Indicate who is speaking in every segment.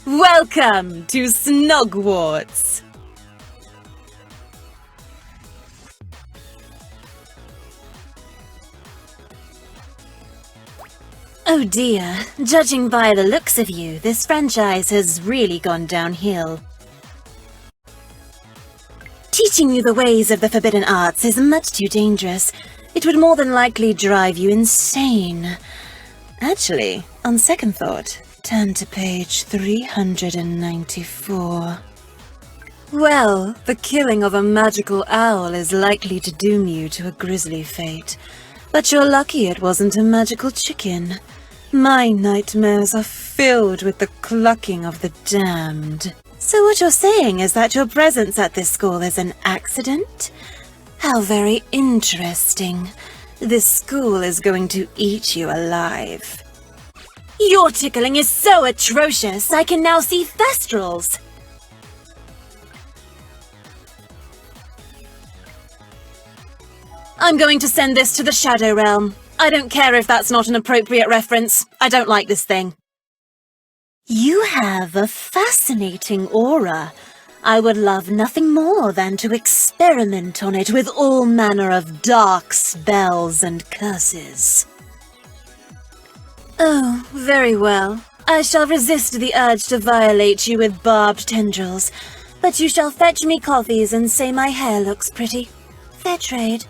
Speaker 1: Welcome to Snogwarts! Oh dear, judging by the looks of you, this franchise has really gone downhill. Teaching you the ways of the forbidden arts is much too dangerous. It would more than likely drive you insane. Actually, on second thought, turn to page 394. Well, the killing of a magical owl is likely to doom you to a grisly fate. But you're lucky it wasn't a magical chicken. My nightmares are filled with the clucking of the damned. So what you're saying is that your presence at this school is an accident? How very interesting. This school is going to eat you alive. Your tickling is so atrocious, I can now see thestrals. I'm going to send this to the Shadow Realm. I don't care if that's not an appropriate reference. I don't like this thing. You have a fascinating aura. I would love nothing more than to experiment on it with all manner of dark spells and curses. Oh, very well. I shall resist the urge to violate you with barbed tendrils, but you shall fetch me coffees and say my hair looks pretty. Fair trade.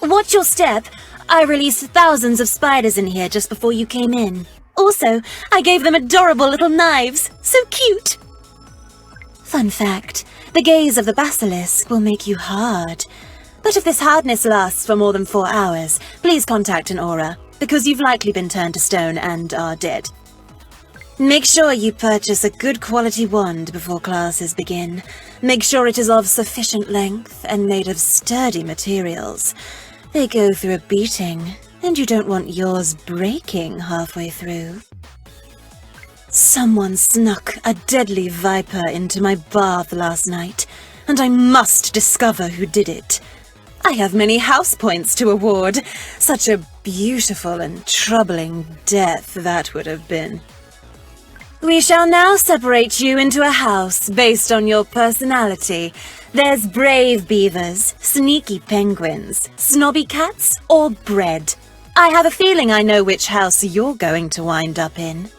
Speaker 1: Watch your step. I released thousands of spiders in here just before you came in. Also, I gave them adorable little knives. So cute! Fun fact, the gaze of the basilisk will make you hard. But if this hardness lasts for more than 4 hours, please contact an aura, because you've likely been turned to stone and are dead. Make sure you purchase a good quality wand before classes begin. Make sure it is of sufficient length and made of sturdy materials. They go through a beating, and you don't want yours breaking halfway through. Someone snuck a deadly viper into my bath last night, and I must discover who did it. I have many house points to award. Such a beautiful and troubling death that would have been. We shall now separate you into a house based on your personality. There's brave beavers, sneaky penguins, snobby cats, or bread. I have a feeling I know which house you're going to wind up in.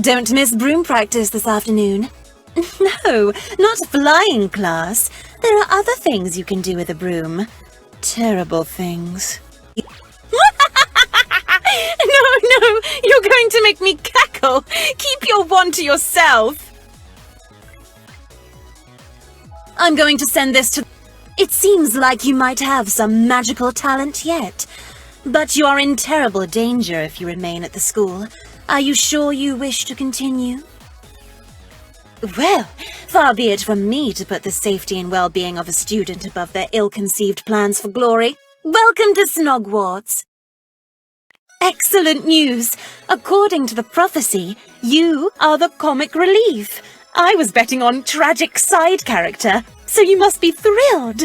Speaker 1: Don't miss broom practice this afternoon. No, not flying class. There are other things you can do with a broom. Terrible things. No, you're going to make me cackle. Keep your wand to yourself. I'm going to send this to... It seems like you might have some magical talent yet. But you are in terrible danger if you remain at the school. Are you sure you wish to continue? Well, far be it from me to put the safety and well-being of a student above their ill-conceived plans for glory. Welcome to Snogwarts. Excellent news! According to the prophecy, you are the comic relief. I was betting on tragic side character, so you must be thrilled.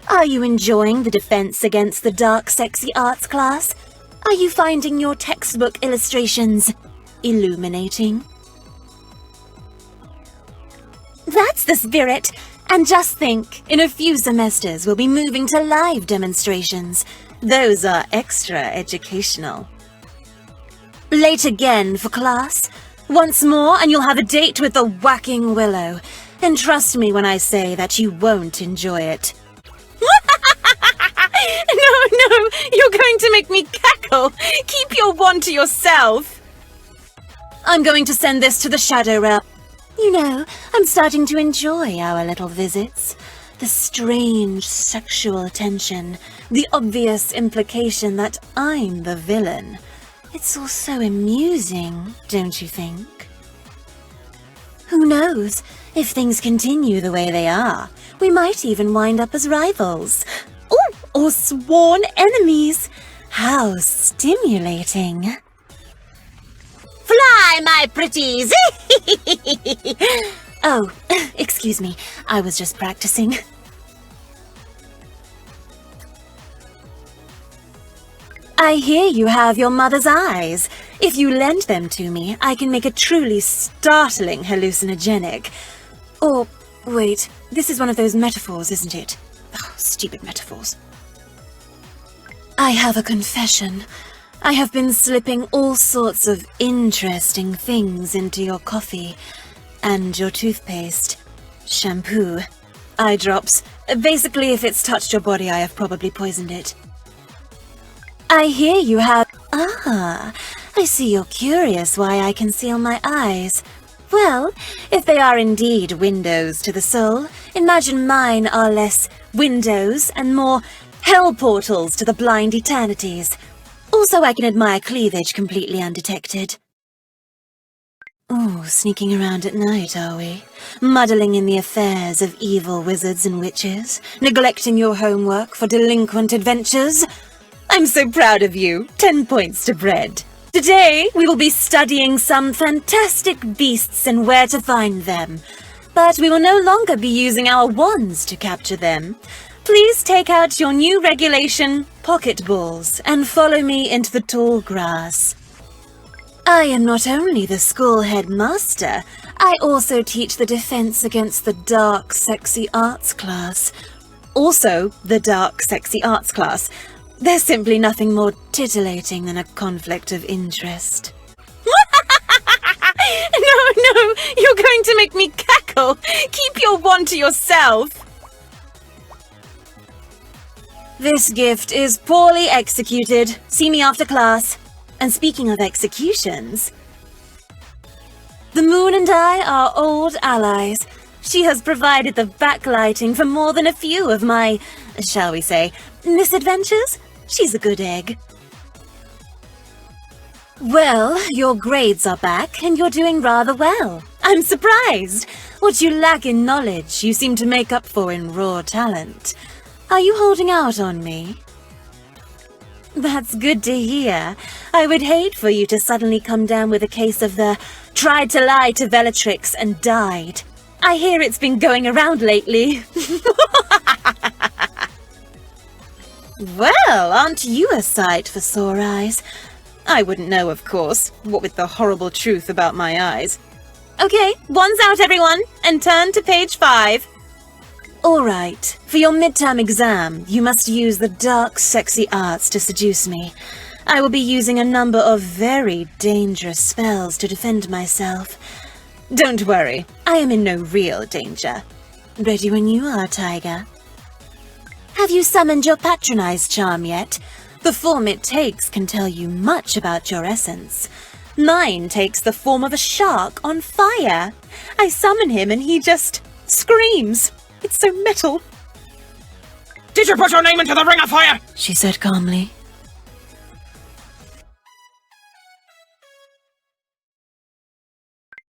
Speaker 1: Are you enjoying the Defense Against the Dark Sexy Arts class? Are you finding your textbook illustrations illuminating? That's the spirit! And just think, in a few semesters we'll be moving to live demonstrations. Those are extra educational. Late again for class? Once more and you'll have a date with the whacking willow. And trust me when I say that you won't enjoy it. No, you're going to make me cackle. Keep your wand to yourself. I'm going to send this to the Shadow Realm. You know, I'm starting to enjoy our little visits. The strange sexual tension, the obvious implication that I'm the villain. It's all so amusing, don't you think? Who knows? If things continue the way they are, we might even wind up as rivals. Oh, or sworn enemies. How stimulating. Fly, my pretties! Oh, excuse me. I was just I hear you have your mother's eyes. If you lend them to me, I can make a truly startling hallucinogenic. Or, wait, this is one of those metaphors, isn't it? Oh, stupid metaphors. I have a confession. I have been slipping all sorts of interesting things into your coffee and your toothpaste, shampoo, eye drops. Basically, if it's touched your body, I have probably poisoned it. I hear you have... Ah, I see you're curious why I conceal my eyes. Well, if they are indeed windows to the soul, imagine mine are less windows and more hell portals to the blind eternities. Also, I can admire cleavage completely undetected. Oh, sneaking around at night, are we? Muddling in the affairs of evil wizards and witches, neglecting your homework for delinquent adventures? I'm so proud of you. 10 points to Bread. Today, we will be studying some fantastic beasts and where to find them. But we will no longer be using our wands to capture them. Please take out your new regulation, pocket balls, and follow me into the tall grass. I am not only the school headmaster, I also teach the defense against the dark, sexy arts class. Also, the dark, sexy arts class. There's simply nothing more titillating than a conflict of interest. No, you're going to make me cackle. Keep your wand to yourself. This gift is poorly executed. See me after class. And speaking of executions, the moon and I are old allies. She has provided the backlighting for more than a few of my, shall we say, misadventures. She's a good egg. Well, your grades are back and you're doing rather well. I'm surprised. What you lack in knowledge, you seem to make up for in raw talent. Are you holding out on me? That's good to hear. I would hate for you to suddenly come down with a case of the tried to lie to Vellatrix and died. I hear it's been going around lately. Well, aren't you a sight for sore eyes? I wouldn't know, of course, what with the horrible truth about my eyes. Okay, wands out, everyone, and turn to page 5. All right, for your midterm exam, you must use the dark, sexy arts to seduce me. I will be using a number of very dangerous spells to defend myself. Don't worry, I am in no real danger. Ready when you are, Tiger. Have you summoned your patronized charm yet? The form it takes can tell you much about your essence. Mine takes the form of a shark on fire. I summon him and he just screams. It's so metal.
Speaker 2: Did you put your name into the ring of fire?
Speaker 1: She said calmly.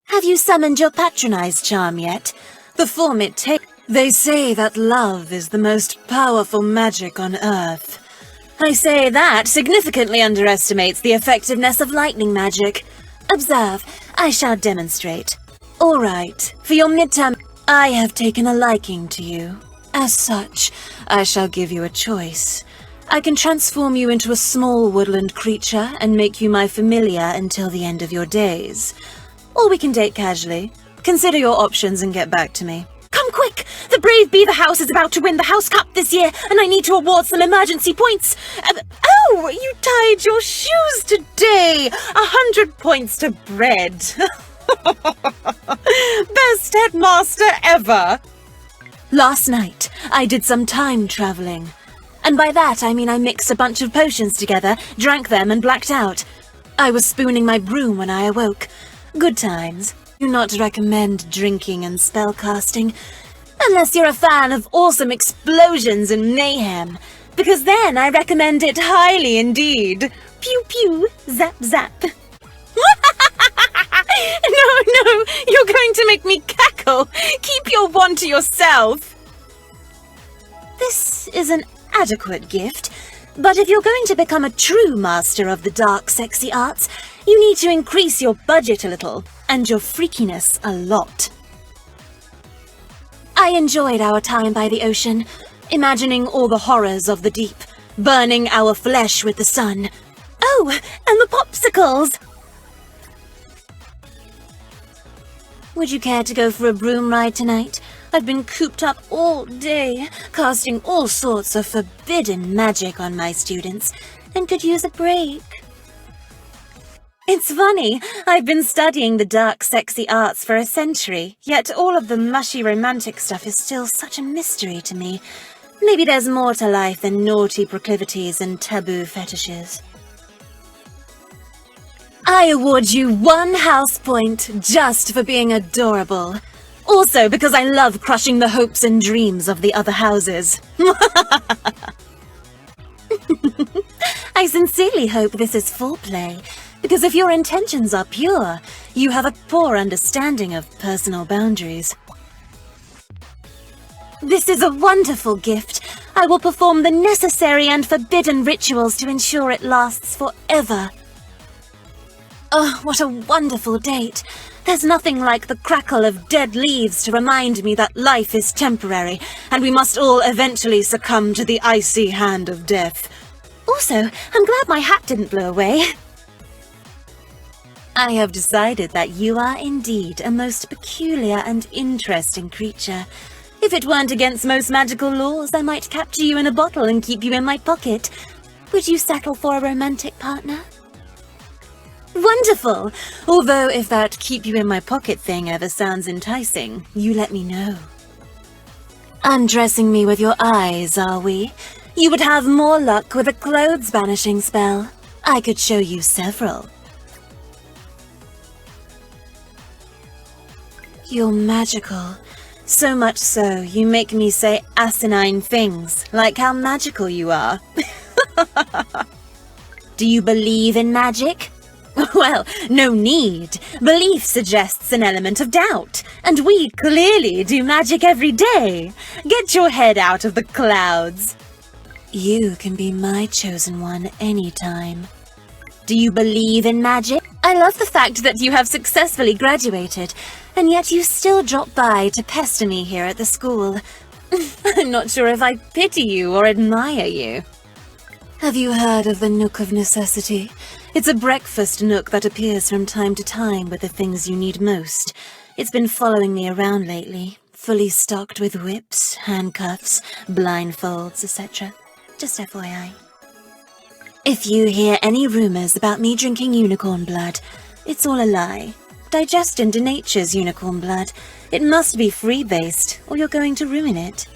Speaker 1: Have you summoned your patronized charm yet? The form it takes... They say that love is the most powerful magic on Earth. I say that significantly underestimates the effectiveness of lightning magic. Observe, I shall demonstrate. All right, for your midterm, I have taken a liking to you. As such, I shall give you a choice. I can transform you into a small woodland creature and make you my familiar until the end of your days. Or we can date casually. Consider your options and get back to me. Come quick! The Brave Beaver House is about to win the House Cup this year, and I need to award some emergency points. Oh, you tied your shoes today! 100 points to Bread. Best headmaster ever! Last night, I did some time traveling. And by that, I mean I mixed a bunch of potions together, drank them, and blacked out. I was spooning my broom when I awoke. Good times. Do not recommend drinking and spellcasting, unless you're a fan of awesome explosions and mayhem, because then I recommend it highly indeed. Pew pew, zap zap. No, you're going to make me cackle. Keep your wand to yourself. This is an adequate gift, but if you're going to become a true master of the dark, sexy arts, you need to increase your budget a little, and your freakiness a lot. I enjoyed our time by the ocean, imagining all the horrors of the deep, burning our flesh with the sun, Oh, and the popsicles! Would you care to go for a broom ride tonight? I've been cooped up all day, casting all sorts of forbidden magic on my students, and could use a break. It's funny, I've been studying the dark, sexy arts for a century, yet all of the mushy romantic stuff is still such a mystery to me. Maybe there's more to life than naughty proclivities and taboo fetishes. I award you 1 house point just for being adorable. Also because I love crushing the hopes and dreams of the other houses. I sincerely hope this is foreplay, because if your intentions are pure, you have a poor understanding of personal boundaries. This is a wonderful gift. I will perform the necessary and forbidden rituals to ensure it lasts forever. Oh, what a wonderful date. There's nothing like the crackle of dead leaves to remind me that life is temporary, and we must all eventually succumb to the icy hand of death. Also, I'm glad my hat didn't blow away. I have decided that you are indeed a most peculiar and interesting creature. If it weren't against most magical laws, I might capture you in a bottle and keep you in my pocket. Would you settle for a romantic partner? Wonderful! Although if that keep you in my pocket thing ever sounds enticing, you let me know. Undressing me with your eyes, are we? You would have more luck with a clothes banishing spell. I could show you several. You're magical. So much so, you make me say asinine things, like how magical you are. Do you believe in magic? Well, no need. Belief suggests an element of doubt, and we clearly do magic every day. Get your head out of the clouds. You can be my chosen one anytime. Do you believe in magic? I love the fact that you have successfully graduated, and yet you still drop by to pester me here at the school. I'm not sure if I pity you or admire you. Have you heard of the Nook of Necessity? It's a breakfast nook that appears from time to time with the things you need most. It's been following me around lately, fully stocked with whips, handcuffs, blindfolds, etc. Just FYI. If you hear any rumors about me drinking unicorn blood, it's all a lie. Digestion denatures unicorn blood. It must be free-based, or you're going to ruin it.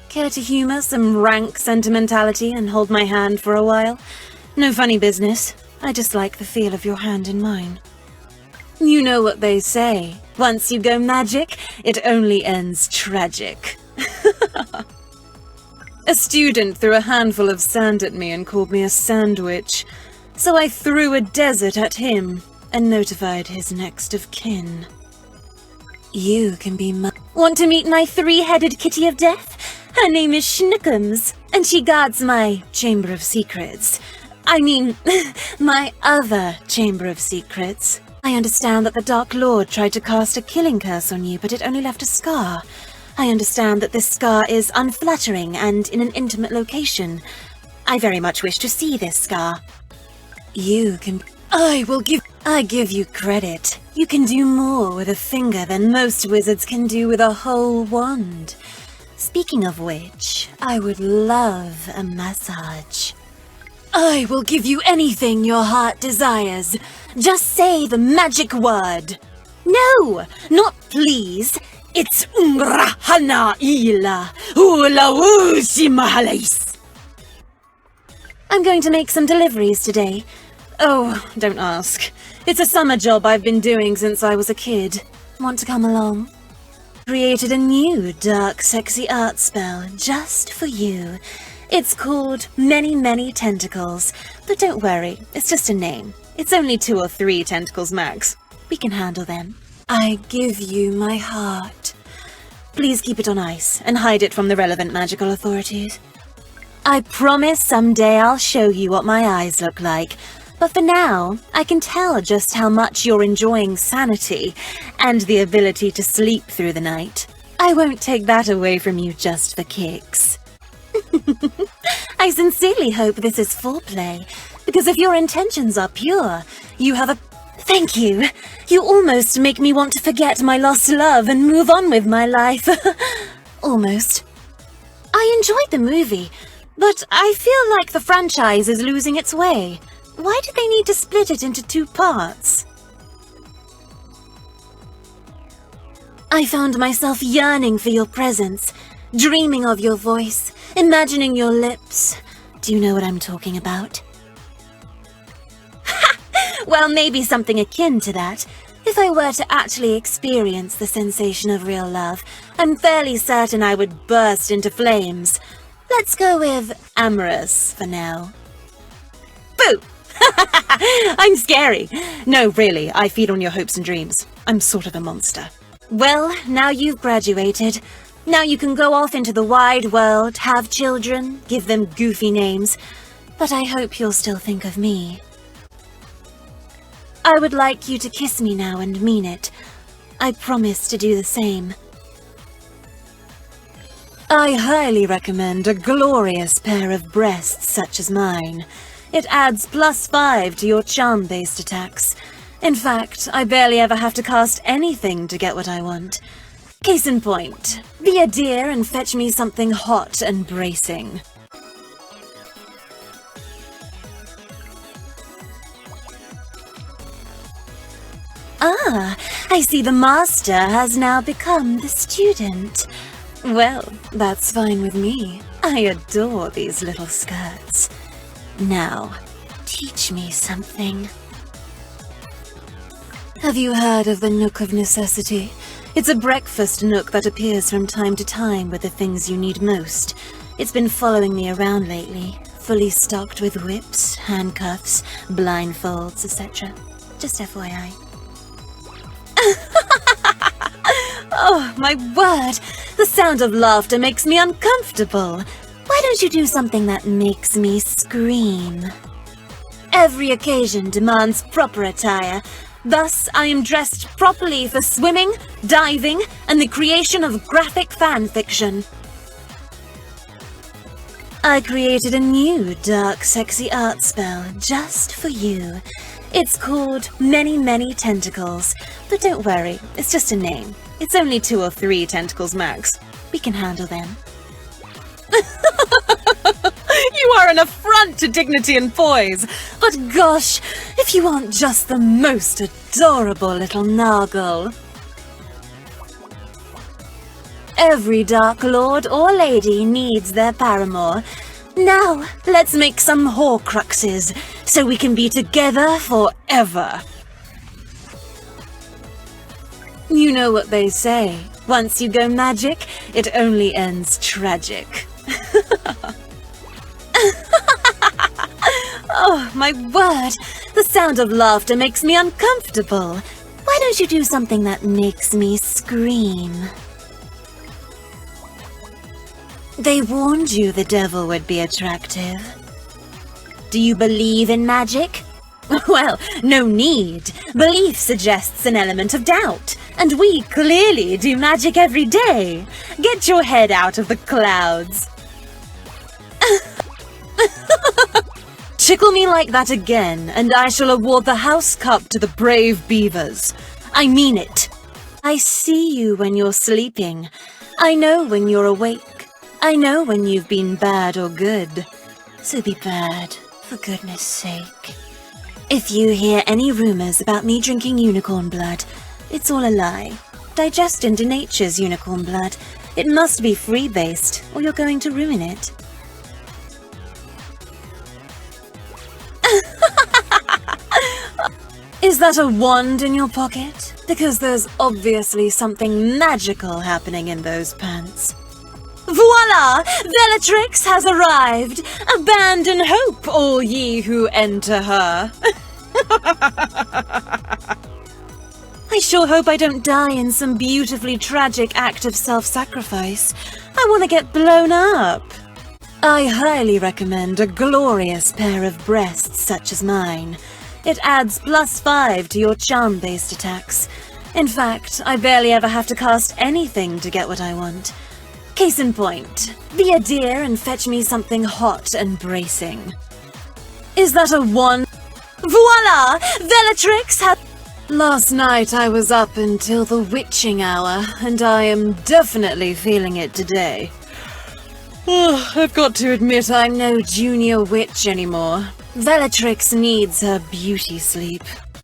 Speaker 1: Care to humor some rank sentimentality and hold my hand for a while? No funny business. I just like the feel of your hand in mine. You know what they say. Once you go magic, it only ends tragic. A student threw a handful of sand at me and called me a sandwich. So I threw a desert at him and notified his next of kin. You can be my... Want to meet my 3-headed kitty of death? Her name is Schnookums, and she guards my Chamber of Secrets. I mean, my other Chamber of Secrets. I understand that the Dark Lord tried to cast a killing curse on you, but it only left a scar. I understand that this scar is unflattering and in an intimate location. I very much wish to see this scar. You can... I give you credit. You can do more with a finger than most wizards can do with a whole wand. Speaking of which, I would love a massage. I will give you anything your heart desires. Just say the magic word. No, not please. It's Ungrahana Ila Ulawushimahalays. I'm going to make some deliveries today. Oh, don't ask. It's a summer job I've been doing since I was a kid. Want to come along? Created a new dark, sexy art spell just for you. It's called Many, Many Tentacles. But don't worry, it's just a name. It's only 2 or 3 tentacles max. We can handle them. I give you my heart. Please keep it on ice and hide it from the relevant magical authorities. I promise someday I'll show you what my eyes look like. But for now, I can tell just how much you're enjoying sanity and the ability to sleep through the night. I won't take that away from you just for kicks. I sincerely hope this is foreplay, Because if your intentions are pure, you have a... Thank you. You almost make me want to forget my lost love and move on with my life. Almost. I enjoyed the movie, but I feel like the franchise is losing its way. Why do they need to split it into 2 parts? I found myself yearning for your presence, dreaming of your voice, imagining your lips. Do you know what I'm talking about? Well, maybe something akin to that. If I were to actually experience the sensation of real love, I'm fairly certain I would burst into flames. Let's go with amorous for now. Boo! I'm scary. No, really, I feed on your hopes and dreams. I'm sort of a monster. Well, now you've graduated. Now you can go off into the wide world, have children, give them goofy names. But I hope you'll still think of me. I would like you to kiss me now and mean it. I promise to do the same. I highly recommend a glorious pair of breasts such as mine. It adds +5 to your charm-based attacks. In fact, I barely ever have to cast anything to get what I want. Case in point, be a dear and fetch me something hot and bracing. Ah, I see the master has now become the student. Well, that's fine with me. I adore these little skirts. Now, teach me something. Have you heard of the Nook of Necessity? It's a breakfast nook that appears from time to time with the things you need most. It's been following me around lately, fully stocked with whips, handcuffs, blindfolds, etc. Just FYI. Oh, my word! The sound of laughter makes me uncomfortable. Why don't you do something that makes me scream? Every occasion demands proper attire. Thus, I am dressed properly for swimming, diving, and the creation of graphic fan fiction. I created a new dark, sexy art spell just for you. It's called Many, Many Tentacles. But don't worry, it's just a name. It's only 2 or 3 tentacles max. We can handle them. You are an affront to dignity and poise. But gosh, if you aren't just the most adorable little Nargle. Every Dark Lord or Lady needs their paramour. Now, let's make some Horcruxes, so we can be together forever. You know what they say. Once you go magic, it only ends tragic. Oh, my word! The sound of laughter makes me uncomfortable. Why don't you do something that makes me scream? They warned you the devil would be attractive. Do you believe in magic? Well, no need. Belief suggests an element of doubt, and we clearly do magic every day. Get your head out of the clouds. Tickle me like that again, and I shall award the house cup to the brave beavers. I mean it. I see you when you're sleeping. I know when you're awake. I know when you've been bad or good. So be bad, for goodness sake. If you hear any rumors about me drinking unicorn blood, it's all a lie. Digest into nature's unicorn blood. It must be free-based, or you're going to ruin it. Is that a wand in your pocket? Because there's obviously something magical happening in those pants. Voila! Vellatrix has arrived! Abandon hope, all ye who enter her. I sure hope I don't die in some beautifully tragic act of self-sacrifice. I want to get blown up. I highly recommend a glorious pair of breasts such as mine. It adds +5 to your charm-based attacks. In fact, I barely ever have to cast anything to get what I want. Case in point, be a dear and fetch me something hot and bracing. Is that a one? Voila! Vellatrix has... Last night I was up until the witching hour, and I am definitely feeling it today. I've got to admit I'm no junior witch anymore. Vellatrix needs her beauty sleep.